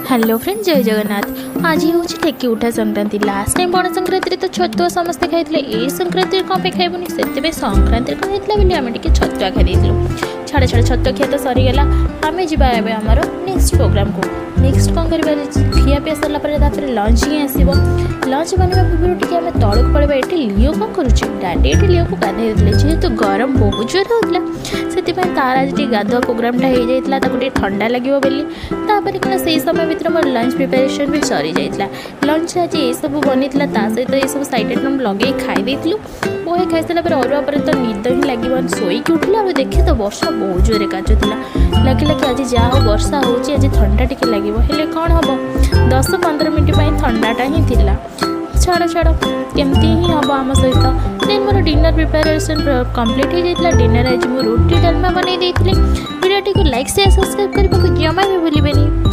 Hello friend, जय जगन्नाथ। आज हूँ ठेकी उठा संक्रांति। लास्ट टाइम बड़ संक्रांति तो छतुआ समस्ते खाई। ए संक्रांति कौन पे खाइबुनि से संक्रांति कौन होता आम टे छतुआ खाई। छाड़ छाड़ छतुआ खिया तो सरीगला। आम जा आमर नेक्स्ट प्रोग्राम को नेक्स्ट कौन कर खिया पी सारापर लंच ही आसो। लंच बनवा पूर्व टी आम तौक पड़ा। ये लिओ कौन करुच्छे डाडी ये लिओ को गाधे जेहेतु गरम बहुत जोर होता से तार आज गाधुआ प्रोग्रामटा हो जाता ठंडा लगे बोली कौन से समय भितर मोर लंच प्रिपेरेसन भी सरी जाइए। लंच आज ये सब बनी सहित ये सब साइड आइटम लगे खाई बोहे खाई सारा अरुआ पर तो निद ही लगे शोक उठिला और देखे तो वर्षा बहुत जोर काजुला लगे कि आज जहाँ हो वर्षा हो आज ठंडा टी लगे हेले कौन हम 10-15 मिनट ठंडाटा ही थिला। छाड़ छाड़ केमती ही हम आम सहित देन मोर डिनर प्रिपेरेसन कंप्लीट हो जाता। डिनर आज मुझे रोटी डालमा बनई वीडियो को लाइक शेयर सब्सक्राइब करने को जमा भी भूलें।